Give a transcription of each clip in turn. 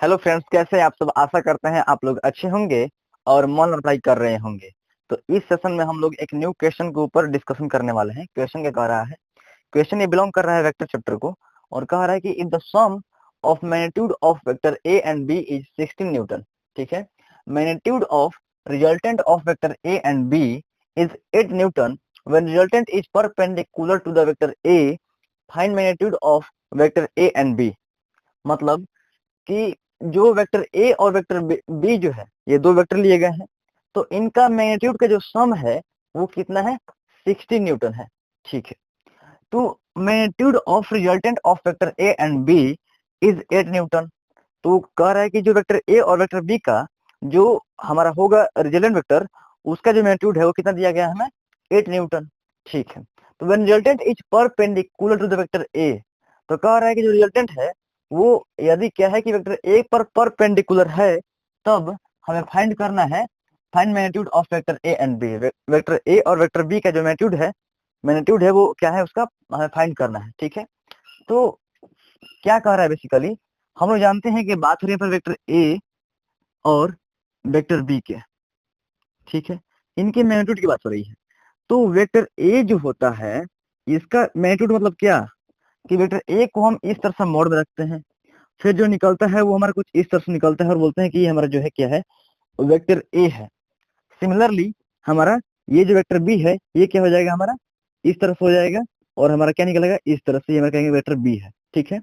Hello friends, कैसे हैं आप सब। आशा करते हैं आप लोग अच्छे होंगे और मन अप्लाई कर रहे होंगे। तो इस सेशन में हम लोग एक न्यू क्वेश्चन के ऊपर डिस्कशन करने वाले हैं। क्वेश्चन क्या कह रहा है, क्वेश्चन ये बिलोंग कर रहा है वेक्टर चैप्टर को, और कह रहा है कि if the sum of magnitude of vector A and B is 16 newton. ठीक है, magnitude of resultant of vector A and B is 8 newton when resultant is perpendicular to the vector A, find magnitude of vector A and B. मतलब कि जो vector A और vector B जो है, ये दो वेक्टर लिए गए हैं, तो इनका मैग्नीट्यूड का जो सम है वो कितना है, 60 न्यूटन है। ठीक है, तो magnitude of resultant of vector A and B is 8 newton. तो कह रहा है कि जो वेक्टर ए और वेक्टर बी का जो हमारा होगा रिजल्टेंट वेक्टर, उसका जो मैग्नीट्यूड है वो कितना दिया गया है हमें, 8 न्यूटन। ठीक है, तो when resultant is perpendicular to the vector A, तो कह रहा है कि जो रिजल्टेंट है वो यदि क्या है कि वेक्टर ए पर परपेंडिकुलर है, तब हमें फाइंड करना है, find magnitude of vector A and B. Vector A और वेक्टर बी का जो मैग्नीट्यूड है वो क्या है, उसका हमें फाइंड करना है। ठीक है, तो क्या कह रहा है बेसिकली, हम लोग जानते हैं कि बात हो रही है पर वेक्टर ए और वेक्टर बी के। ठीक है, इनके मैग्नीट्यूड की बात हो रही है। तो वेक्टर ए जो होता है, इसका मैग्नीट्यूड मतलब क्या, कि वेक्टर ए को हम इस तरह से मोड में रखते हैं, फिर जो निकलता है वो हमारा कुछ इस तरह से निकलता है, और बोलते हैं कि ये हमारा जो है क्या है, वेक्टर ए है। सिमिलरली हमारा ये जो वेक्टर बी है, ये क्या हो जाएगा हमारा, इस तरह से हो जाएगा, और हमारा क्या निकलेगा, इस तरह से, ये हमारा कहेंगे वेक्टर बी है। ठीक है,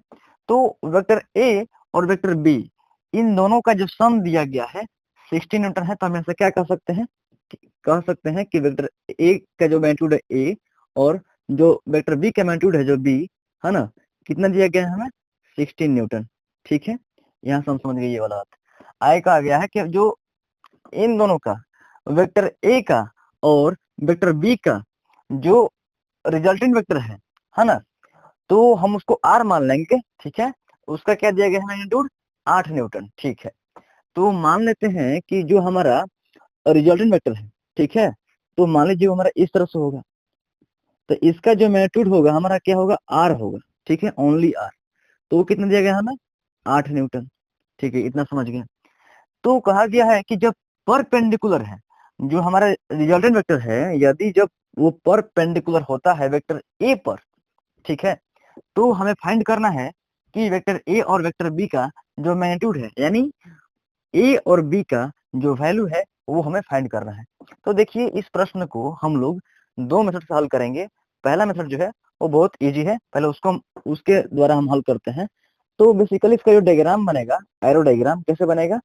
तो वेक्टर ए और वेक्टर बी, इन दोनों का जो सम दिया गया है 60 न्यूटन है। तो हम ऐसे क्या कह सकते हैं, कि वेक्टर ए का जो मैग्नीट्यूड है ए, और जो वेक्टर बी का मैग्नीट्यूड है जो बी, है ना, कितना दिया गया है हमें, 16 न्यूटन। ठीक है, यहाँ से हम समझ गए ये वाला बात। आगे कहा गया है कि जो इन दोनों का, वेक्टर ए का और वेक्टर बी का जो रिजल्टेंट वेक्टर है ना, तो हम उसको आर मान लेंगे। ठीक है, उसका क्या दिया गया है मैग्नीट्यूड, 8 न्यूटन। ठीक है, तो मान लेते हैं कि जो हमारा रिजल्टेंट वेक्टर है, ठीक है, तो मान लीजिए हमारा इस तरह से होगा, तो इसका जो मैग्नीट्यूड होगा हमारा क्या होगा, आर होगा। ठीक है, ओनली आर। तो वो कितना दिया गया हमें, 8 न्यूटन। ठीक है, इतना समझ गए। तो कहा गया है कि जब परपेंडिकुलर है, जो हमारा रिजल्टेंट वेक्टर है, यदि जब वो परपेंडिकुलर होता है वेक्टर ए पर, ठीक है, तो हमें फाइंड करना है कि वेक्टर ए और वेक्टर बी का जो मैग्नीट्यूड है, यानी ए और बी का जो वैल्यू है वो हमें फाइंड करना है। तो देखिए, इस प्रश्न को हम लोग दो मेथड से हल करेंगे। पहला मेथड जो है वो बहुत इजी है, पहले उसके द्वारा हम हल करते हैं। तो बेसिकली इसका जो डायग्राम बनेगा, एरो डायग्राम कैसे बनेगा,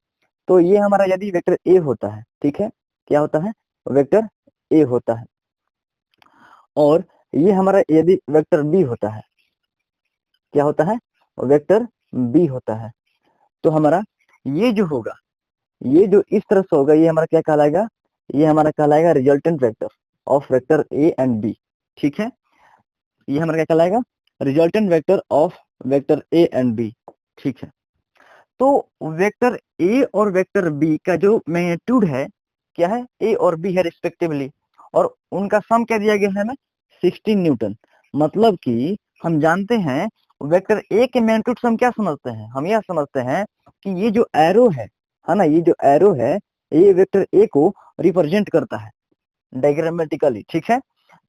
तो ये हमारा यदि वेक्टर ए होता है, ठीक है, क्या होता है, वेक्टर ए होता है, और ये हमारा यदि वेक्टर बी होता है, क्या होता है, वेक्टर बी होता है। तो हमारा ये जो होगा, ये जो इस तरह से होगा, ये हमारा क्या कहलाएगा, ये हमारा कहलाएगा resultant vector of vector A and B. ठीक है, ये हमारा क्या कहलाएगा, resultant vector of vector A and B. ठीक है, तो वेक्टर ए और वेक्टर बी का जो मैग्नीट्यूड है, क्या है, ए और बी है रिस्पेक्टिवली, और उनका सम क्या दिया गया है हमें, 16 न्यूटन। मतलब कि हम जानते हैं वेक्टर ए के मैग्नीट्यूड से हम क्या समझते हैं, हम यह समझते हैं कि ये जो एरो है ना, ये जो एरो है, ये वेक्टर ए को रिप्रेजेंट करता है डायग्रामेटिकली। ठीक है,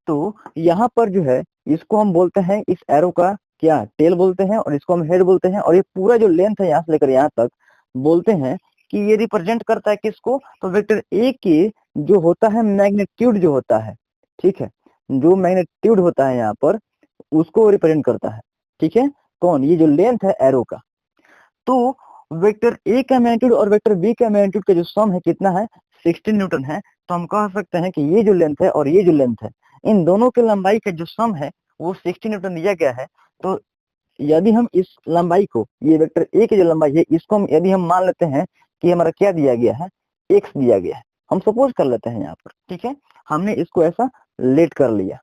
तो यहाँ पर जो है, इसको हम बोलते हैं, इस एरो का क्या, टेल बोलते हैं, और इसको हम हेड बोलते हैं, और ये पूरा जो लेंथ है यहाँ से लेकर यहाँ तक, बोलते हैं कि ये रिप्रेजेंट करता है किसको, तो वेक्टर ए के जो होता है मैग्नीट्यूड जो होता है, ठीक है, जो मैग्नीट्यूड होता है यहाँ पर, उसको रिप्रेजेंट करता है। ठीक है, कौन, ये जो लेंथ है एरो का। तो वेक्टर ए का मैग्नीट्यूड और वेक्टर बी का मैग्नीट्यूड का जो सम है कितना है, 16 न्यूटन है। तो हम कह सकते हैं कि ये जो लेंथ है और ये जो लेंथ है, इन दोनों के लंबाई का जो सम है वो 16 न्यूटन दिया गया है। तो यदि हम इस लंबाई को, ये वेक्टर ए की जो लंबाई है, इसको हम यदि हम मान लेते हैं कि हमारा क्या दिया गया है, एक्स दिया गया है, हम सपोज कर लेते हैं यहाँ पर। ठीक है, हमने इसको ऐसा लेट कर लिया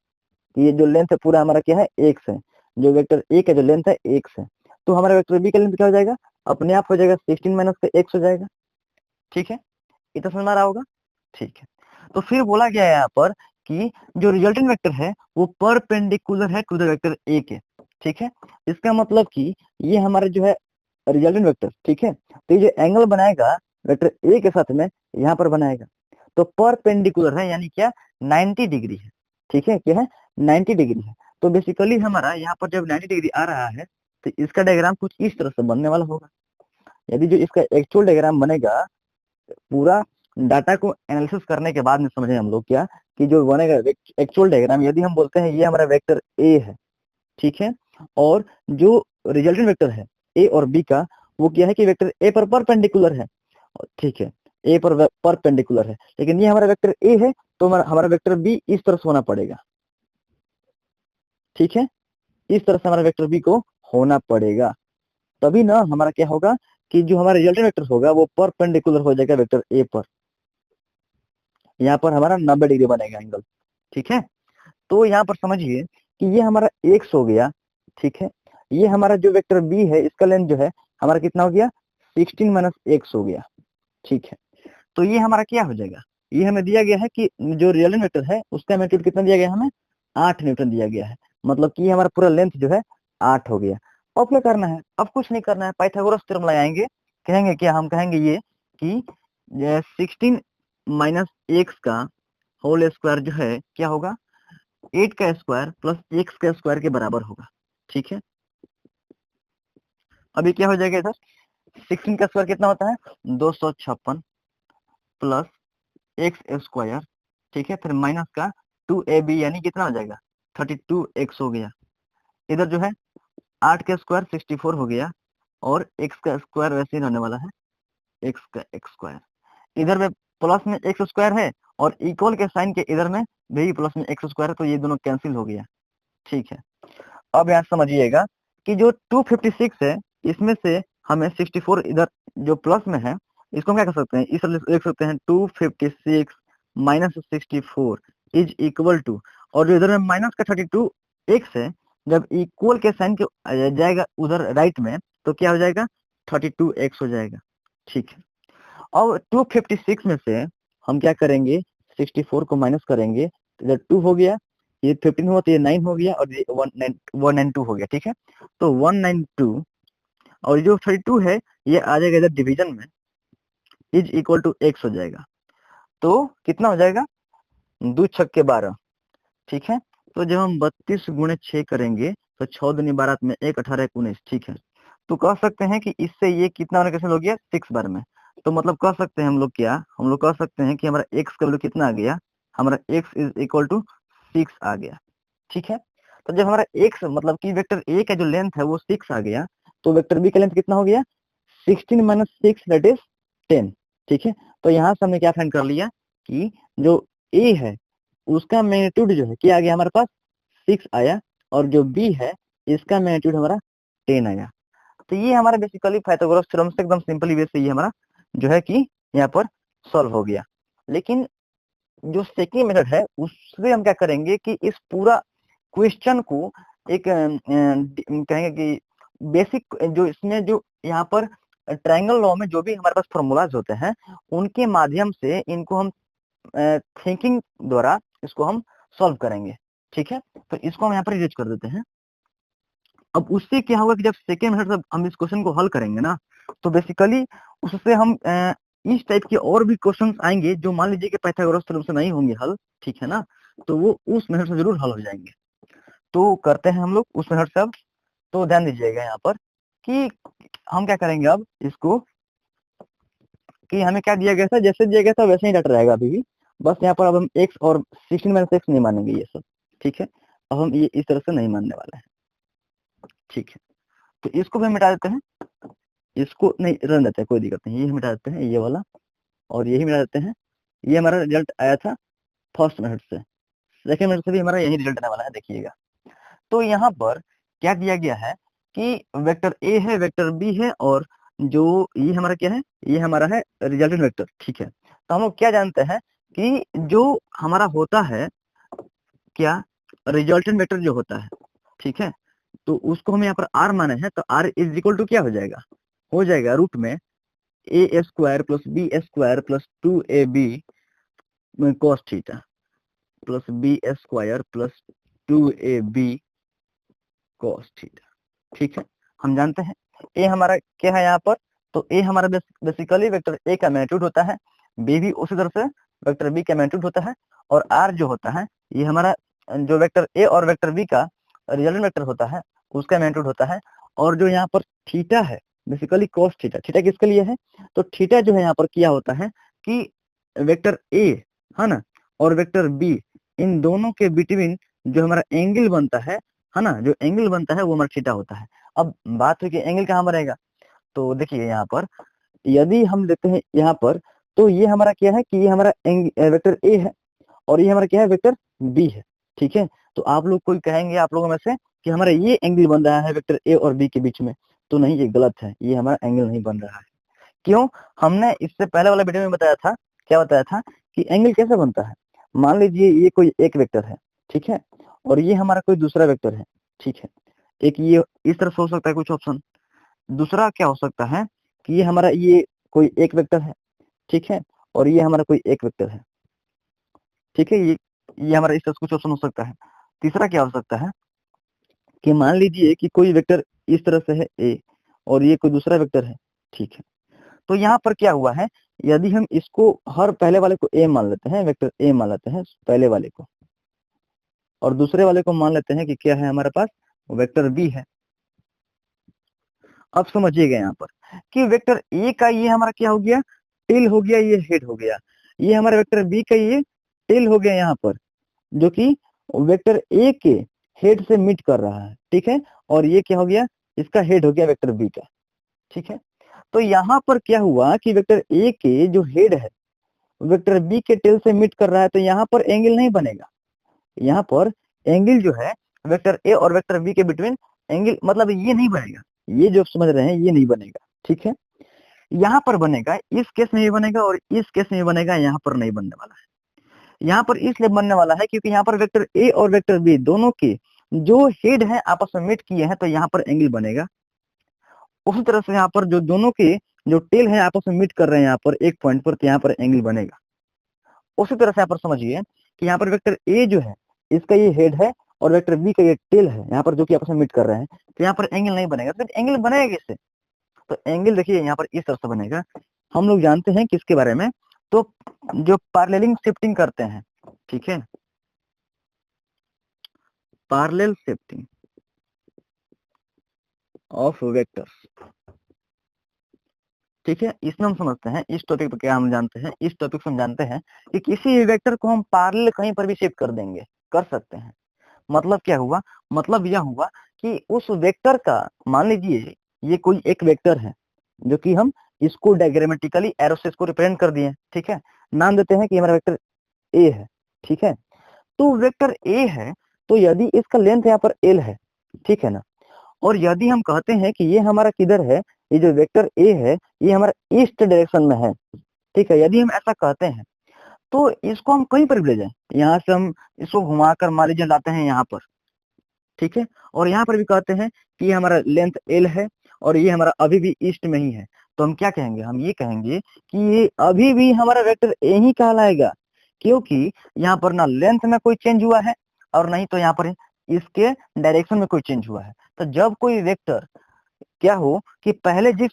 कि ये जो लेंथ है पूरा हमारा क्या है, एक्स है, जो वेक्टर ए का जो लेंथ है एक्स है। तो हमारा वेक्टर बी का लेंथ क्या हो जाएगा, अपने आप हो जाएगा 16 माइनस का एक्स हो जाएगा। ठीक है, इतना समझ में आ रहा होगा। ठीक है, तो फिर बोला गया है यहाँ पर कि जो रिजल्टेंट वेक्टर है वो परपेंडिकुलर है टू द वेक्टर ए के। ठीक है, इसका मतलब कि ये हमारा जो है रिजल्टेंट वेक्टर, ठीक है। तो ये जो एंगल बनाएगा वेक्टर ए के साथ में यहाँ पर बनाएगा, तो परपेंडिकुलर है, यानी क्या 90 डिग्री है, ठीक है, क्या है 90 डिग्री है। तो बेसिकली हमारा यहाँ पर जब 90 डिग्री आ रहा है तो इसका डायग्राम कुछ इस तरह से बनने वाला होगा। यदि जो इसका एक्चुअल डायग्राम बनेगा, पूरा डाटा को एनालिसिस करने के बाद में समझे हम लोग क्या, कि जो बनेगा एक्चुअल डायग्राम, यदि हम बोलते हैं ये हमारा वेक्टर ए है, ठीक है, और जो रिजल्टेंट वेक्टर है ए और बी का, वो क्या है कि वेक्टर ए पर परपेंडिकुलर है, ठीक है, ए पर परपेंडिकुलर है, लेकिन ये हमारा वेक्टर ए है, तो हमारा वेक्टर बी इस तरह से होना पड़ेगा, ठीक है, इस तरह से हमारा वेक्टर बी को होना पड़ेगा, तभी ना हमारा क्या होगा कि जो हमारा रिजल्टेंट वेक्टर होगा वो परपेंडिकुलर हो जाएगा वेक्टर ए पर, यहाँ पर हमारा 90 डिग्री बनेगा एंगल, ठीक है। तो यहाँ पर समझिए कि ये हमारा एक्स हो गया, ठीक है, ये हमारा जो वेक्टर बी है इसका लेंथ जो है हमारा कितना हो गया 16 माइनस एक्स हो गया, ठीक है। तो ये हमारा क्या हो जाएगा, ये हमें दिया गया है कि जो रिजल्टेंट वेक्टर है उसका मैग्नीट्यूड कितना दिया गया है, हमें 8 न्यूटन दिया गया है, मतलब कि हमारा पूरा लेंथ जो है 8 हो गया। अब क्या करना है, अब कुछ नहीं करना है, पाइथागोरस थ्योरम लगाएंगे, कहेंगे क्या, हम कहेंगे ये कि 16 माइनस एक्स का होल स्क्वायर जो है क्या होगा 8 का स्क्वायर प्लस एक्स का स्क्वायर के बराबर होगा, ठीक है। अभी क्या हो जाएगा इधर 16 का स्क्वायर कितना होता है 256 प्लस एक्स स्क्वायर, ठीक है, फिर माइनस का 2ab यानी कितना हो जाएगा 32x हो गया। इधर जो है 8 का स्क्वायर 64 हो गया, और एक्स का स्क्वायर वैसे ही रहने वाला है एक्स का एक्स स्क्वायर, इधर में प्लस में एक्स स्क्वायर है, और इक्वल के साइन के इधर में भी प्लस में एक्स स्क्वायर है, तो ये दोनों कैंसिल हो गया, ठीक है। अब यहाँ समझिएगा कि जो 256 है इसमें से हमें 64 इधर जो प्लस में है इसको हम क्या कर सकते हैं, इस तरह लिख सकते हैं 256 माइनस 64 इज इक्वल टू, और जो इधर में माइनस का 32 एक्स है, जब इक्वल के साइन के जाएगा उधर राइट में तो क्या हो जाएगा 32x हो जाएगा, ठीक है। अब 256 में से हम क्या करेंगे 64 को माइनस करेंगे, तो इधर 2 हो गया, ये 15 हुआ तो ये 9 हो गया, और ये 192 हो गया, ठीक है। तो 192 और जो 32 है ये आ जाएगा इधर डिवीजन में, इज इक्वल टू एक्स हो जाएगा, तो कितना हो जाएगा 2 छक्के 12, ठीक है। तो जब हम 32 गुणे 6 करेंगे तो 6 दूनी 12 में 1 18 1 19, ठीक है। तो कह सकते हैं कि इससे ये कितना होने कैसे हो गया 6 बार में, तो मतलब कह सकते हैं हम लोग क्या, हम लोग कह सकते हैं कि हमारा x का वैल्यू कितना आ गया, हमारा x इज इक्वल टू 6 आ गया, ठीक है। तो जब हमारा x मतलब कि वेक्टर a का जो लेंथ है वो 6 आ गया, तो वेक्टर b का लेंथ कितना हो गया 16 माइनस 6 दैट इज 10, ठीक है। तो यहाँ से हमने क्या फाइंड कर लिया कि जो a है उसका मैग्नीट्यूड जो है क्या आ गया हमारे पास 6 आया, और जो b है इसका मैग्नीट्यूड हमारा 10 आया। तो ये हमारा बेसिकली पाइथागोरस थ्योरम से एकदम सिंपली वे से ये हमारा जो है कि यहाँ पर सॉल्व हो गया। लेकिन जो सेकेंड मेथड है उससे हम क्या करेंगे कि इस पूरा क्वेश्चन को एक कहेंगे कि बेसिक जो इसमें जो यहाँ पर ट्रायंगल लॉ में जो भी हमारे पास फॉर्मूलाज होते हैं उनके माध्यम से इनको हम थिंकिंग द्वारा इसको हम सॉल्व करेंगे, ठीक है। तो इसको हम यहाँ पर इरेज कर देते हैं। अब उससे क्या होगा कि जब सेकेंड मेथड से हम इस क्वेश्चन को हल करेंगे ना, तो बेसिकली उससे हम इस टाइप के और भी क्वेश्चंस आएंगे जो मान लीजिए कि पाइथागोरस थ्योरम से नहीं होंगे हल, ठीक है ना, तो वो उस मेथड से जरूर हल हो जाएंगे। तो करते हैं हम लोग उस मेथड से अब। तो ध्यान दीजिएगा यहाँ पर कि हम क्या करेंगे अब इसको, कि हमें क्या दिया गया था जैसे दिया गया था वैसे ही डट रहेगा अभी भी, बस यहाँ पर अब हम एक्स और 16 माइनस एक्स नहीं मानेंगे ये सब, ठीक है। अब हम ये इस तरह से नहीं मानने वाले हैं, ठीक है। तो इसको भी मिटा देते हैं, इसको नहीं रहने देते हैं, कोई दिक्कत नहीं, ये मिटा देते हैं ये वाला, और यही मिटा देते हैं। ये हमारा रिजल्ट आया था फर्स्ट मेथड से, सेकेंड मेथड से भी हमारा यही रिजल्ट आने वाला है, देखिएगा। तो यहाँ पर क्या दिया गया है कि वेक्टर ए है, वेक्टर बी है, और जो ये हमारा क्या है, ये हमारा है रिजल्टेंट वेक्टर, ठीक है। तो हम लोग क्या जानते हैं कि जो हमारा होता है क्या रिजल्टेंट वेक्टर जो होता है, ठीक है, तो उसको हम यहाँ पर आर माने हैं, तो आर इज इक्वल टू क्या हो जाएगा रूट में A square plus B square plus 2ab cos theta plus B square plus 2ab cos theta, ठीक है। हम जानते हैं ए हमारा क्या है यहाँ पर, तो ए हमारा बेसिकली वेक्टर ए का मैग्नीट्यूड होता है, बी भी उसी तरह से वेक्टर बी का मैग्नीट्यूड होता है, और आर जो होता है ये हमारा जो वेक्टर ए और वेक्टर बी का रिजल्टेंट वेक्टर होता है उसका मैग्नीट्यूड होता है। और जो यहाँ पर थीटा है बेसिकली कॉस थीटा, थीटा किसके लिए है, तो थीटा जो है यहाँ पर क्या होता है कि वेक्टर ए है ना और वेक्टर बी इन दोनों के बिटवीन जो हमारा एंगल बनता है ना, जो एंगल बनता है वो हमारा थीटा होता है। अब बात हुई कि एंगल कहाँ बनेगा, तो देखिए यहाँ पर यदि हम लेते हैं यहाँ पर, तो ये हमारा क्या है कि ये हमारा वेक्टर ए है और ये हमारा क्या है वेक्टर बी है, ठीक है। तो आप लोग कोई कहेंगे आप लोगों में से कि हमारा ये एंगल बन रहा है वेक्टर ए और बी के बीच में, तो नहीं, ये गलत है, ये हमारा एंगल नहीं बन रहा है। क्यों, हमने इससे पहले वाला वीडियो में बताया था, क्या बताया था कि एंगल कैसे बनता है। मान लीजिए ये कोई एक वेक्टर है, ठीक है, और ये हमारा कोई दूसरा वेक्टर है, ठीक है। एक ये इस तरफ हो सकता है कुछ ऑप्शन, दूसरा क्या हो सकता है कि ये हमारा ये कोई एक वेक्टर है, ठीक है, और ये हमारा कोई एक वेक्टर है, ठीक है। ये हमारा इस तरह कुछ ऑप्शन हो सकता है। तीसरा क्या हो सकता है कि मान लीजिए कि कोई वेक्टर इस तरह से है ए और ये कोई दूसरा वेक्टर है, ठीक है। तो यहाँ पर क्या हुआ है, यदि हम इसको हर पहले वाले को ए मान लेते हैं, वेक्टर ए मान लेते हैं पहले वाले को, और दूसरे वाले को मान लेते हैं कि क्या है हमारे पास वेक्टर बी है। अब समझिएगा यहाँ पर कि वेक्टर ए का ये हमारा क्या हो गया, टेल हो गया, ये हेड हो गया, ये हमारा वेक्टर बी का ये टेल हो गया यहाँ पर, जो कि वेक्टर ए के हेड से मीट कर रहा है, ठीक है। और ये क्या हो गया, इसका हेड हो गया वेक्टर बी का, ठीक है। तो यहाँ पर क्या हुआ कि वेक्टर ए के जो हेड है वेक्टर बी के टेल से मीट कर रहा है, तो यहाँ पर एंगल नहीं बनेगा। यहाँ पर एंगल जो है वेक्टर ए और वेक्टर बी के बिटवीन एंगल मतलब ये नहीं बनेगा, ये जो समझ रहे हैं ये नहीं बनेगा, ठीक है। यहाँ पर बनेगा, इस केस में भी बनेगा और इस केस में भी बनेगा, यहाँ पर नहीं बनने वाला है। यहाँ पर इसलिए बनने वाला है क्योंकि यहाँ पर वेक्टर ए और वेक्टर बी दोनों के जो हेड है आपस में मीट किए हैं, तो यहाँ पर एंगल बनेगा। उसी तरह से यहाँ पर जो दोनों के जो टेल है आपस में मीट कर रहे हैं यहाँ पर एक पॉइंट पर, तो यहाँ पर एंगल बनेगा। उसी तरह से यहाँ पर समझिए कि यहाँ पर वेक्टर ए जो है इसका ये हेड है और वेक्टर बी का ये टेल है यहाँ पर, जो कि आपस में मीट कर रहे हैं, तो यहाँ पर एंगल नहीं बनेगा। तो एंगल बनेगा किससे, तो एंगल देखिए यहाँ पर इस तरह से बनेगा। हम लोग जानते हैं किसके बारे में, तो जो पैरेललिंग शिफ्टिंग करते हैं, ठीक है, पैरेलल शिफ्टिंग ऑफ वेक्टर्स, ठीक है। इसमें हम समझते हैं इस टॉपिक पे क्या हम जानते हैं, इस टॉपिक से हम जानते हैं कि किसी वेक्टर को हम पैरेलल कहीं पर भी शिफ्ट कर देंगे, कर सकते हैं। मतलब क्या हुआ, मतलब यह हुआ कि उस वेक्टर का मान लीजिए ये कोई एक वेक्टर है जो कि हम इसको डायग्रामेटिकली एरो से इसको रिप्रेजेंट कर दिए, ठीक है। नाम देते हैं कि हमारा वेक्टर ए है, ठीक है। तो वेक्टर ए है, तो यदि इसका लेंथ यहाँ पर एल है, ठीक है ना, और यदि हम कहते हैं कि ये हमारा किधर है, ये जो वेक्टर ए है ये हमारा ईस्ट डायरेक्शन में है, ठीक है। यदि हम ऐसा कहते हैं तो इसको हम कहीं पर भी ले जाएं, यहाँ से हम इसको घुमाकर मान लीजिए लाते हैं यहाँ पर, ठीक है, और यहाँ पर भी कहते हैं कि ये हमारा लेंथ एल है और ये हमारा अभी भी ईस्ट में ही है, तो हम क्या कहेंगे, हम ये कहेंगे कि ये अभी भी हमारा वेक्टर ए ही कहलाएगा, क्योंकि यहाँ पर ना लेंथ में कोई चेंज हुआ है और नहीं तो यहाँ पर इसके डायरेक्शन में कोई चेंज हुआ है। तो जब कोई वेक्टर क्या हो कि पहले जिस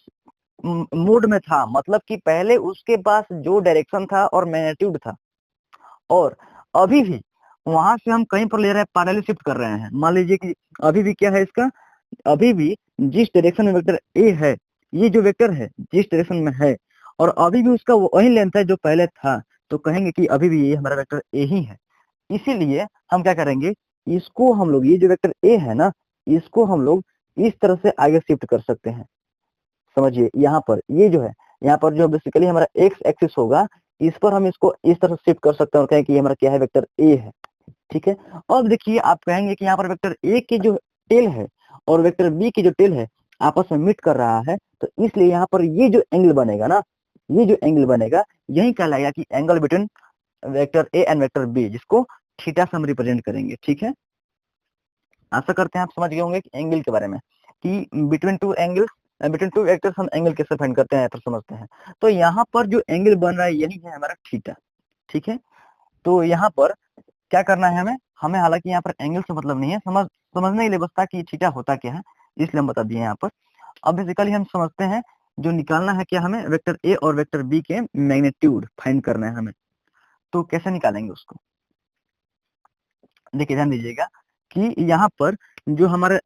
मोड में था, मतलब कि पहले उसके पास जो डायरेक्शन था और मैग्नीट्यूड था, और अभी भी वहां से हम कहीं पर ले रहे हैं पैरेलल शिफ्ट कर रहे हैं, मान लीजिए कि अभी भी क्या है इसका, अभी भी जिस डायरेक्शन में वेक्टर ए है, ये जो वेक्टर है जिस डायरेक्शन में है और अभी भी उसका वही लेंथ है जो पहले था, तो कहेंगे कि अभी भी ये हमारा वेक्टर ए ही है। इसीलिए हम क्या करेंगे, इसको हम लोग ये जो वेक्टर ए है ना, इसको हम लोग इस तरह से आगे शिफ्ट कर सकते हैं। समझिए यहाँ पर ये जो है, यहाँ पर जो बेसिकली हमारा एक्स एक्सिस होगा, इस पर हम इसको इस तरह शिफ्ट कर सकते हैं और कहें कि ये हमारा क्या है, वेक्टर ए है, ठीक है। अब देखिए आप कहेंगे कि यहाँ पर वेक्टर ए की जो टेल है और वेक्टर बी की जो टेल है आपस में मीट कर रहा है, तो इसलिए यहाँ पर ये जो एंगल बनेगा ना, ये जो एंगल बनेगा यही कहलाएगा कि angle between vector A and vector B, जिसको थीटा से हम रिप्रेजेंट करेंगे, ठीक है। आशा करते हैं आप समझ गए होंगे कि एंगल के बारे में, कि बिटवीन टू वेक्टर्स हम एंगल कैसे फाइंड करते हैं, तो समझते हैं। तो यहाँ पर जो एंगल बन रहा है यही है हमारा थीटा, ठीक है। तो यहाँ पर क्या करना है हमें, हालांकि यहाँ पर एंगल से मतलब नहीं है, समझने के लिए बस था कि थीटा होता क्या है, इसलिए हम बता दिए यहाँ पर। अब बेसिकली हम समझते हैं जो निकालना है क्या, हमें वेक्टर ए और वेक्टर बी के मैग्नीट्यूड फाइंड करना है हमें। तो कैसे निकालेंगे उसको, देखिए ध्यान दीजिएगा कि यहाँ पर जो हमारे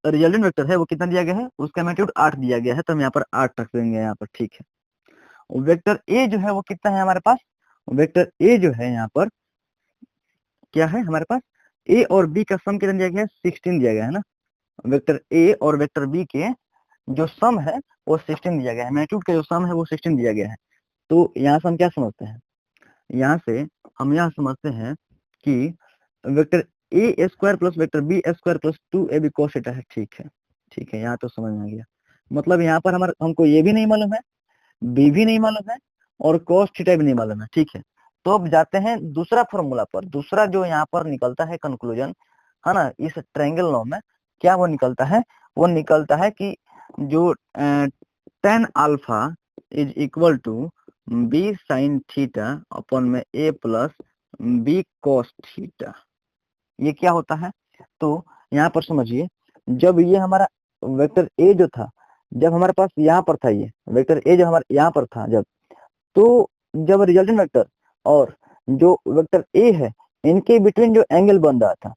रिजल्टेंट वेक्टर है वो कितना दिया गया है, उसका मैग्नीट्यूड 8 दिया गया है, तो हम यहाँ पर 8 रख देंगे यहाँ पर, ठीक है। वेक्टर ए जो है वो कितना है हमारे पास, वेक्टर ए जो है यहाँ पर क्या है हमारे पास, ए और बी का सम कितना दिया गया है, 16 दिया गया है ना। वेक्टर ए और वेक्टर बी के जो सम है वो 16 दिया गया है, मैग्नीट्यूड का जो सम है वो 16 दिया गया है। तो यहाँ से हम क्या समझते हैं, यहाँ से हम यह समझते हैं कि vector A square plus vector B square plus 2ab cos theta है, ठीक है, ठीक है, यहाँ तो समझ में आ गया। मतलब यहाँ पर हमारा हमको ये भी नहीं मालूम है, बी भी नहीं मालूम है, और cos थीटा भी नहीं मालूम है, ठीक है। तो अब जाते हैं दूसरा फॉर्मूला पर, दूसरा जो यहाँ पर निकलता है कंक्लूजन, है ना, इस ट्रायंगल लॉ में क्या वो निकलता है, वो निकलता है कि जो tan alpha is equal to B sine theta upon में A plus B cos theta, ये क्या होता है। तो यहाँ पर समझिए, जब ये हमारा वेक्टर ए जो था, जब हमारे पास यहाँ पर था, ये वेक्टर ए जो हमारे यहाँ पर था जब, तो जब रिजल्टेंट वेक्टर और जो वेक्टर ए है इनके बिटवीन जो एंगल बन रहा था,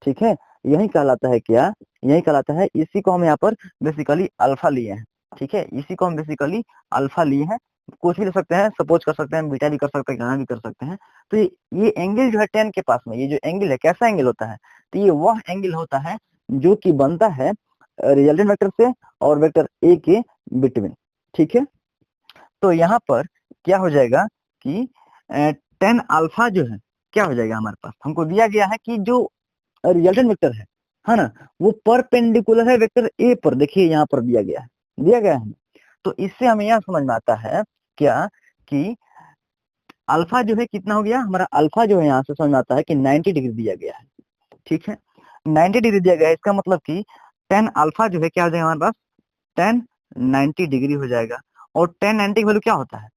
ठीक है, यही कहलाता है क्या, यही कहलाता है, इसी को हम यहाँ पर बेसिकली अल्फा लिए हैं, ठीक है, इसी को हम बेसिकली अल्फा लिए हैं। कुछ भी ले सकते हैं, सपोज कर सकते हैं, बीटा भी कर सकते हैं, गाना भी कर सकते हैं। तो ये एंगल जो है टेन के पास में, ये जो एंगल है कैसा एंगल होता है, तो ये वह एंगल होता है जो कि बनता है रिजल्टेंट वेक्टर से और वेक्टर ए के बिटवीन, ठीक है। तो यहाँ पर क्या हो जाएगा कि टेन अल्फा जो है क्या हो जाएगा, हमारे पास हमको दिया गया है कि जो रिजल्टेंट वेक्टर है ना, वो परपेंडिकुलर है वेक्टर ए पर, देखिए यहाँ पर दिया गया है, दिया गया है। तो इससे हमें यह समझ में आता है क्या कि अल्फा जो है कितना हो गया हमारा, अल्फा जो है यहाँ से समझ में आता है कि 90 डिग्री दिया गया है, ठीक है, 90 डिग्री दिया गया है। इसका मतलब कि टेन अल्फा जो है क्या हो जाएगा हमारे पास, टेन 90 डिग्री हो जाएगा। और टेन 90 की वैल्यू क्या होता है,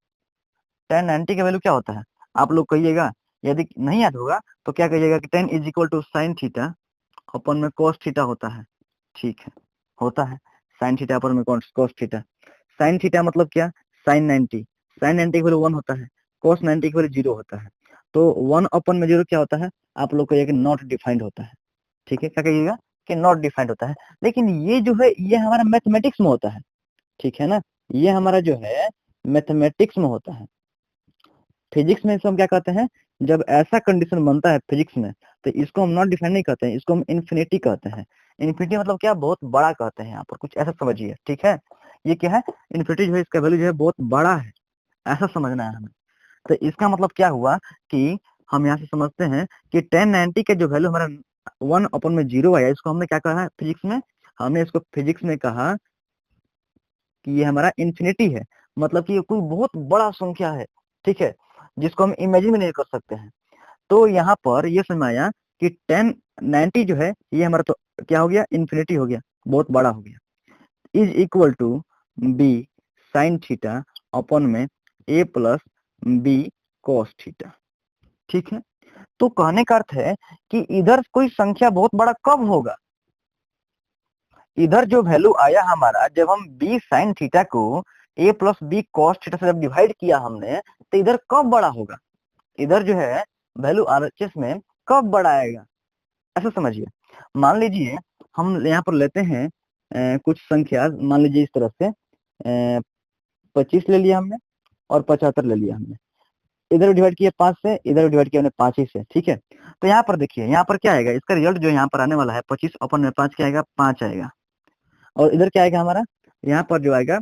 टेन 90 का वैल्यू क्या होता है, आप लोग कहिएगा, यदि नहीं याद होगा तो क्या कहिएगा कि tan is equal to sine theta अपन में cos थीटा होता है, ठीक है, होता है साइन थीटा अपन में cos थीटा। साइन थीटा मतलब क्या, साइन 90, साइन 90 की वैल्यू 1 होता है, cos 90 की वैल्यू 0 होता है। तो 1 अपन में 0 क्या होता है, आप लोग कहिएगा नॉट डिफाइंड होता है, ठीक है, क्या कहिएगा कि नॉट डिफाइंड होता है। लेकिन ये जो है ये हमारा मैथमेटिक्स में होता है, ठीक है ना, ये हमारा जो है मैथमेटिक्स में होता है। फिजिक्स में इसको हम क्या कहते हैं, जब ऐसा कंडीशन बनता है फिजिक्स में, तो इसको हम नॉट डिफाइन नहीं कहते हैं, इसको हम इन्फिनिटी कहते हैं। इन्फिनिटी मतलब क्या, बहुत बड़ा कहते हैं, यहाँ पर कुछ ऐसा समझिए, ठीक है। ये क्या है, इन्फिनिटी जो है इसका वैल्यू जो है बहुत बड़ा है, ऐसा समझना है हमें। तो इसका मतलब क्या हुआ कि हम यहाँ से समझते हैं कि 1090 का जो वैल्यू हमारा 1 अपन में 0 आया, इसको हमने क्या कहा है फिजिक्स में, हमने इसको फिजिक्स में कहा कि ये हमारा इन्फिनिटी है, मतलब कि ये कोई बहुत बड़ा संख्या है, ठीक है, जिसको हम इमेजिन भी नहीं कर सकते हैं। तो यहाँ पर ये समझ में आया कि 1090 जो है ये हमारा तो क्या हो गया, इन्फिनिटी हो गया, बहुत बड़ा हो गया, is equal to B sine theta upon में A plus B cos theta, ठीक है। तो कहने का अर्थ है कि इधर कोई संख्या बहुत बड़ा कब होगा, इधर जो वैल्यू आया हमारा, जब हम बी साइन थीटा को ए प्लस बी cos थीटा से जब डिवाइड किया हमने, तो इधर कब बड़ा होगा, इधर जो है वैल्यू आरएचएस में कब बड़ा आएगा, ऐसा समझिए। मान लीजिए हम यहाँ पर लेते हैं कुछ संख्या, मान लीजिए इस तरह से 25 ले लिया हमने और 75 ले लिया हमने, इधर डिवाइड किया 5 से, इधर डिवाइड किया हमने 5 ही से, ठीक है। तो यहाँ पर देखिए, यहाँ पर क्या आएगा, इसका रिजल्ट जो यहाँ पर आने वाला है 25 अपन में 5 क्या आएगा, 5 आएगा। और इधर क्या आएगा हमारा, यहाँ पर जो आएगा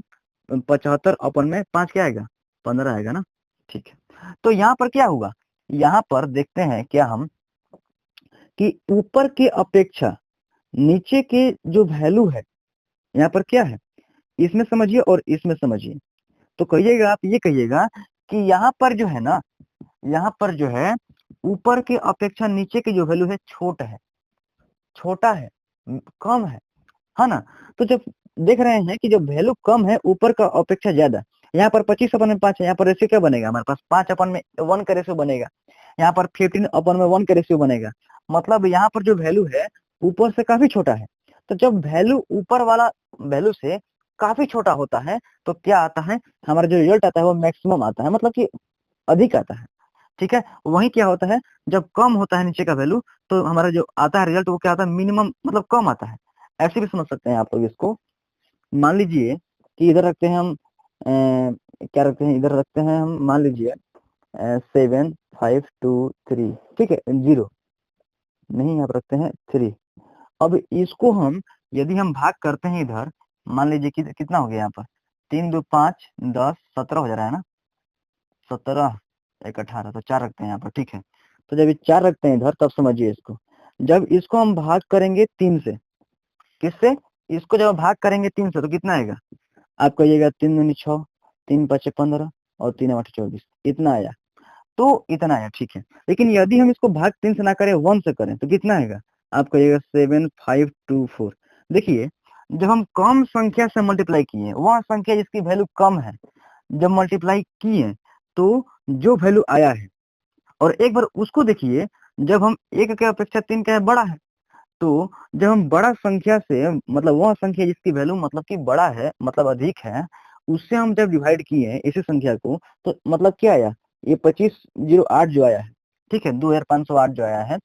75 अपन में 5 क्या आएगा, 15 आएगा ना, ठीक है। तो यहाँ पर क्या हुआ, यहाँ पर देखते हैं क्या हम कि ऊपर के अपेक्षा नीचे के जो वैल्यू है यहाँ पर क्या है, इसमें समझिए और इसमें समझिए। तो कहिएगा, आप ये कहिएगा कि यहाँ पर जो है ना, यहाँ पर जो है ऊपर के अपेक्षा नीचे की जो वैल्यू है छोटा है, छोटा है, कम है ना। तो जब देख रहे हैं कि जो वैल्यू कम है ऊपर का अपेक्षा ज्यादा, यहाँ पर 25 अपन में 5 है, यहाँ पर रेशियो क्या बनेगा हमारे पास, 5 अपन में 1 का रेशियो बनेगा, यहाँ पर 15 अपन में 1 का रेशियो बनेगा। मतलब यहाँ पर जो वैल्यू है ऊपर से काफी छोटा है। तो जब वैल्यू ऊपर वाला वैल्यू से काफी छोटा होता है तो क्या आता है, हमारा जो रिजल्ट आता है वो मैक्सिमम आता है, मतलब कि अधिक आता है। ठीक है, वही क्या होता है, जब कम होता है नीचे का वैल्यू तो हमारा जो आता है रिजल्ट वो क्या आता है, मिनिमम मतलब कम आता है। ऐसे भी समझ सकते हैं आप लोग इसको। मान लीजिए कि इधर रखते हैं हम क्या रखते हैं, इधर रखते हैं हम, मान लीजिए 7 5 2 3, ठीक है, 0 नहीं, यहाँ पर रखते हैं 3। अब इसको हम यदि हम भाग करते हैं इधर, मान लीजिए कि कितना हो गया यहाँ पर, 3 2 5 10 17 हो जा रहा है ना, 17 1 18, तो 4 रखते हैं यहाँ पर, ठीक है। तो जब ये 4 रखते हैं इधर तब समझिए इसको, जब इसको हम भाग करेंगे 3 से, किससे, इसको जब भाग करेंगे 3 से तो कितना आएगा, आपको आइएगा 3 दूनी 6, 3 5 15 और 3 8 24, इतना आया, तो इतना आया, ठीक है। लेकिन यदि हम इसको भाग 3 से ना करें, 1 से करें तो कितना आएगा, आपको आइएगा 7 5 2 4। देखिए, जब हम कम संख्या से मल्टीप्लाई किए, वह संख्या जिसकी वैल्यू कम है, जब मल्टीप्लाई किए तो जो वैल्यू आया है, और एक बार उसको देखिए, जब हम 1 के अपेक्षा 3 क्या है, बड़ा है, तो जब हम बड़ा संख्या से, मतलब वह संख्या जिसकी वैल्यू मतलब कि बड़ा है, मतलब अधिक है, उससे हम जब डिवाइड किए इसी संख्या को, तो मतलब क्या आया, ये 2508 जो आया है, ठीक है, 2508 जो आया है,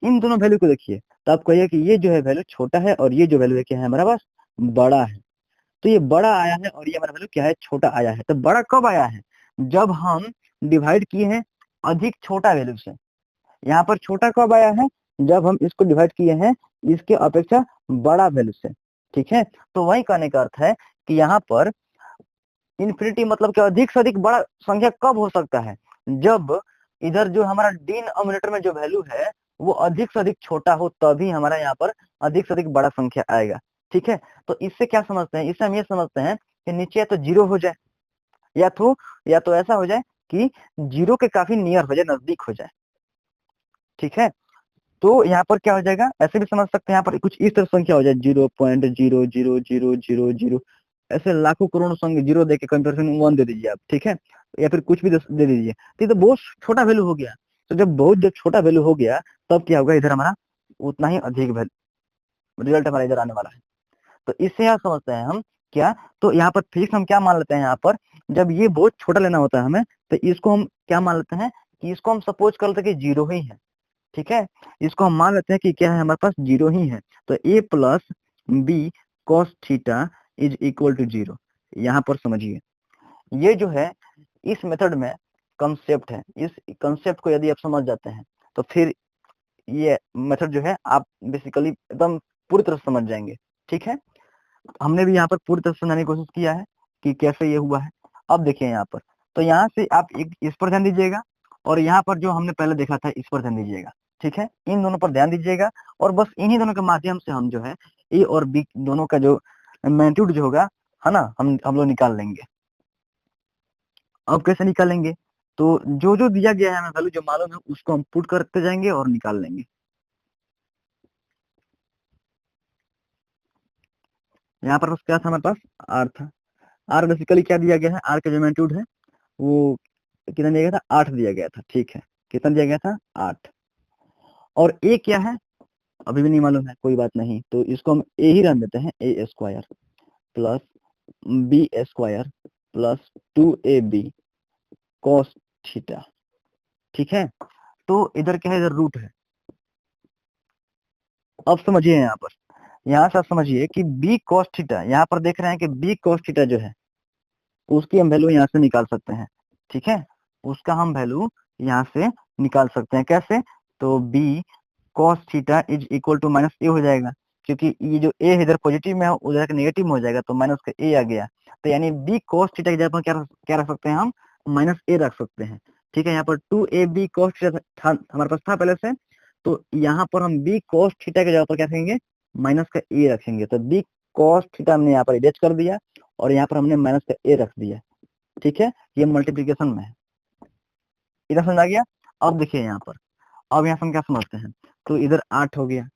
इन दोनों वैल्यू को देखिए, तो आप कहिए कि ये जो है वैल्यू छोटा है और ये जो वैल्यू है क्या है हमारा पास, बड़ा है। तो ये बड़ा आया है और ये हमारा वैल्यू क्या है, छोटा आया है। तो बड़ा कब आया है, जब हम डिवाइड किए हैं अधिक छोटा वैल्यू से। यहाँ पर छोटा कब आया है, जब हम इसको डिवाइड किए हैं इसके अपेक्षा बड़ा वैल्यू से, ठीक है। तो वही कहने का अर्थ है कि यहाँ पर इन्फिनिटी मतलब कि अधिक से अधिक बड़ा संख्या कब हो सकता है, जब इधर जो हमारा डिनोमिनेटर में जो वैल्यू है वो अधिक से अधिक छोटा हो, तभी हमारा यहाँ पर अधिक से अधिक बड़ा संख्या आएगा, ठीक है। तो इससे क्या समझते हैं, इससे हम ये समझते हैं कि नीचे या तो 0 हो जाए, या तो ऐसा हो जाए कि 0 के काफी नियर हो जाए, नजदीक हो जाए, ठीक है। तो यहाँ पर क्या हो जाएगा, ऐसे भी समझ सकते हैं, यहाँ पर कुछ इस तरह संख्या हो जाए, 0.00000, ऐसे लाखों करोड़ संख्या जीरो देके कंपेरिजन 1 दे दीजिए आप, ठीक है, या फिर कुछ भी दे दीजिए, तो ये तो बहुत छोटा वैल्यू हो गया। तो जब छोटा वैल्यू हो गया तब क्या होगा, इधर हमारा उतना ही अधिक वैल्यू रिजल्ट हमारा इधर आने वाला है। तो इससे यहाँ समझते हैं हम क्या, तो यहाँ पर फिक्स हम क्या मान लेते हैं, यहाँ पर जब ये बहुत छोटा लेना होता है हमें, तो इसको हम क्या मान लेते हैं कि इसको हम सपोज कर लेते हैं कि 0 ही है, ठीक है। इसको हम मान लेते हैं कि क्या है, हमारे पास 0 ही है। तो a plus B cos theta is equal to 0। यहाँ पर समझिए, ये जो है इस मेथड में कंसेप्ट है, इस कंसेप्ट को यदि आप समझ जाते हैं तो फिर ये मेथड जो है आप बेसिकली एकदम पूरी तरह समझ जाएंगे, ठीक है। हमने भी यहाँ पर पूरी तरह समझाने की कोशिश किया है कि कैसे ये हुआ है। अब देखिए यहाँ पर, तो यहाँ से आप एक इस पर ध्यान दीजिएगा, और यहाँ पर जो हमने पहले देखा था इस पर ध्यान दीजिएगा, ठीक है। इन दोनों पर ध्यान दीजिएगा, और बस इन्हीं दोनों के माध्यम से हम जो है ए और बी दोनों का जो मैग्नीट्यूड जो होगा, है ना, हम लोग निकाल लेंगे। अब कैसे निकालेंगे, तो जो जो दिया गया है हमें वैल्यू जो मालूम है उसको हम पुट करते जाएंगे और निकाल लेंगे। यहाँ पर क्या था हमारे पास, आर था। आर बेसिकली क्या दिया गया है, आर का जो मैग्नीट्यूड है वो कितना दिया गया था, 8 दिया गया था, ठीक है। कितना दिया गया था, 8। और ए क्या है अभी भी नहीं मालूम है, कोई बात नहीं, तो इसको हम ए ही रन देते हैं, A square plus B square plus 2ab cos theta, ठीक है। तो इधर क्या है, इधर रूट है। अब समझिए यहाँ पर, यहाँ से आप समझिए कि बी कॉस थीटा, यहाँ पर देख रहे हैं कि बी कॉस थीटा जो है उसकी हम वैल्यू यहाँ से निकाल सकते हैं, ठीक है। उसका हम वैल्यू यहाँ से निकाल सकते हैं, कैसे, तो B cos theta is equal to minus A हो जाएगा, क्योंकि ये जो ए है इधर पॉजिटिव में है, उधर नेगेटिव में हो जाएगा, तो माइनस का ए आ गया। तो यानी बी कॉस थीटा की जगह पर क्या रख सकते हैं हम, माइनस ए रख सकते हैं, ठीक है। यहाँ पर 2ab कॉस थीटा हमारे पास था पहले से, तो यहाँ पर हम बी कॉस थीटा की जगह पर क्या रखेंगे, माइनस का ए रखेंगे। तो बी कॉस थीटा हमने यहाँ पर इरेज कर दिया, और यहाँ पर हमने माइनस का ए रख दिया, ठीक है। ये मल्टीप्लीकेशन में है, इधर समझ आ गया। अब देखिए यहाँ पर, अब यहाँ से हम क्या समझते हैं, तो इधर 8 हो गया,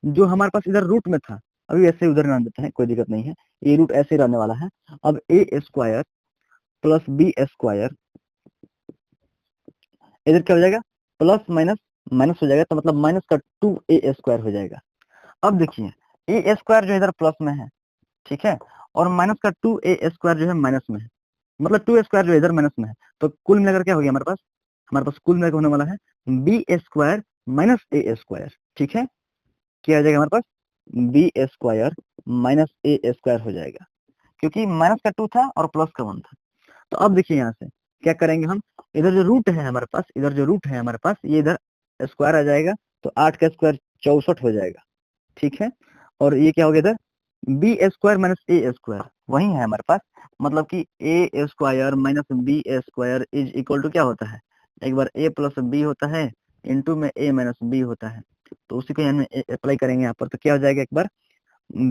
जो हमारे पास इधर रूट में था, अभी ऐसे उधर रहने देते हैं, कोई दिक्कत नहीं है, ये रूट ऐसे ही रहने वाला है। अब ए स्क्वायर प्लस बी स्क्वायर, इधर क्या हो जाएगा, प्लस माइनस माइनस हो जाएगा, तो मतलब माइनस का 2a स्क्वायर हो जाएगा। अब देखिए ए स्क्वायर जो इधर प्लस में है, ठीक है, और माइनस का 2a² जो है माइनस में है, मतलब 2 स्क्वायर जो इधर माइनस में है, तो कुल मिलाकर क्या हो गया हमारे पास कुल मिलाकर होने वाला है b² माइनस a²। ठीक है, क्या हो जाएगा हमारे पास b² माइनस a² हो जाएगा, क्योंकि माइनस का 2 था और प्लस का 1 था। तो अब देखिए यहाँ से क्या करेंगे हम, इधर जो रूट है हमारे पास, इधर जो रूट है हमारे पास, ये इधर स्क्वायर आ जाएगा, तो 8 का स्क्वायर 64 हो जाएगा। ठीक है, और ये क्या हो गया इधर b² माइनस a² वही है हमारे पास, मतलब कि a² minus b² is equal to क्या होता है, एक बार a प्लस बी होता है इंटू में a माइनस बी होता है, तो उसी को यहाँ अप्लाई करेंगे यहाँ पर, तो क्या हो जाएगा एक बार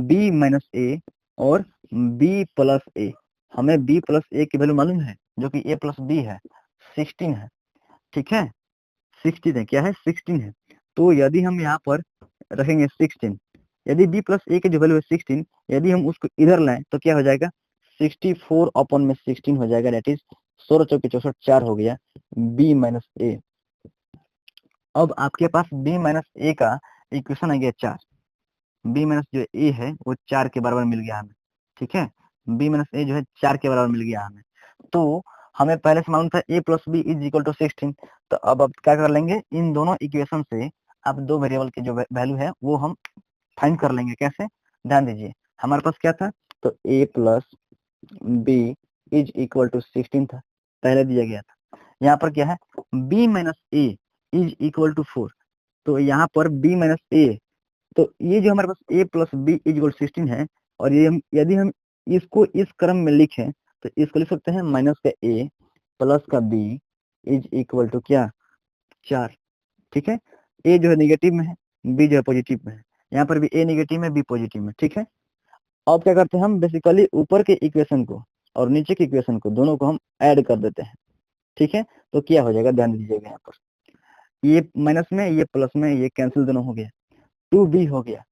b माइनस a और b प्लस a। हमें b प्लस a की वैल्यू मालूम है, जो कि a प्लस b है, 16 है। ठीक है, 16 है, क्या है 16 है। तो यदि हम यहाँ पर रखेंगे 16, यदि b प्लस a की जो वैल्यू है 16, यदि हम उसको इधर लाएं तो क्या हो जाएगा 64 अपॉन में 16 हो जाएगा, दैट इज 16 चौके 64, 4 हो गया b माइनस a। अब आपके पास b माइनस a का इक्वेशन आ गया 4, b माइनस जो a है वो 4 के बराबर मिल गया हमें। ठीक है, b माइनस a जो है 4 के बराबर मिल गया हमें। तो हमें पहले से मालूम था a plus B is equal to 16, तो अब आप क्या कर लेंगे, इन दोनों इक्वेशन से आप दो वेरिएबल की जो वैल्यू है वो हम फाइंड कर लेंगे। कैसे, ध्यान दीजिए, हमारे पास क्या था, तो a plus B is equal to 16 था, पहले दिया गया था। यहाँ पर क्या है b minus a is equal to 4, तो यहाँ पर b माइनस a, तो ये जो हमारे पास a plus B is equal 16 है, और ये यदि हम इसको इस क्रम में लिखें तो इसको लिख सकते हैं माइनस का a प्लस का b इज इक्वल टू क्या 4। ठीक है, a जो है निगेटिव में है, b जो है पॉजिटिव में है, यहाँ पर भी a निगेटिव में b पॉजिटिव में। ठीक है, अब क्या करते हैं हम, बेसिकली ऊपर के इक्वेशन को और नीचे के इक्वेशन को दोनों को हम ऐड कर देते हैं। ठीक है, तो क्या हो जाएगा, ध्यान दीजिएगा, यहाँ पर ये माइनस में ये प्लस में ये कैंसिल दोनों हो गया, 2b हो गया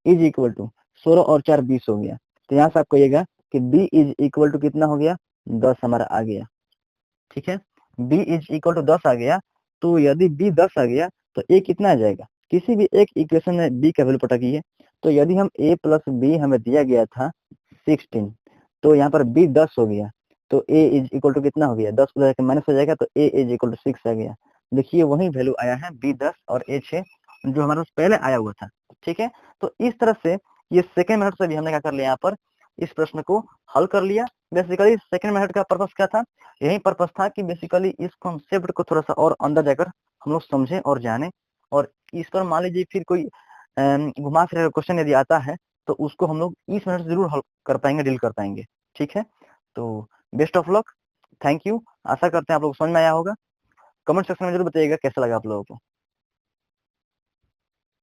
इज इक्वल टू 16 और 4 20 हो गया। तो यहाँ से आप कहिएगा कि b इज इक्वल टू कितना हो गया, 10 हमारा आ गया। ठीक है, b इज इक्वल टू 10 आ गया, तो यदि b 10 आ गया तो a कितना आ जाएगा, किसी भी एक इक्वेशन में b का वैल्यू पटाइए। तो यदि हम a प्लस बी हमें दिया गया था 16, तो यहाँ पर b 10 हो गया, तो a इज इक्वल टू कितना हो गया, 10 को जाकर माइनस हो जाएगा, तो a इज इक्वल टू 6 आ गया। देखिए वही वैल्यू आया है b 10 और a 6 जो हमारे पास पहले आया हुआ था। ठीक है, तो इस तरह से ये सेकेंड मेथड से भी हमने क्या कर लिया, यहाँ पर इस प्रश्न को हल कर लिया। बेसिकली सेकेंड मेथड का पर्पस क्या था, यही पर्पस था कि बेसिकली इस कॉन्सेप्ट को थोड़ा सा और अंदर जाकर हम लोग समझें और जाने, और इस पर मान लीजिए फिर कोई घुमा फिरा क्वेश्चन यदि आता है तो उसको हम लोग इस मेथड से जरूर हल कर पाएंगे, डील कर पाएंगे। ठीक है, तो best of luck, thank you. आशा करते हैं आप लोग समझ में आया होगा। कमेंट सेक्शन में जरूर बताइएगा कैसा लगा आप लोगों को।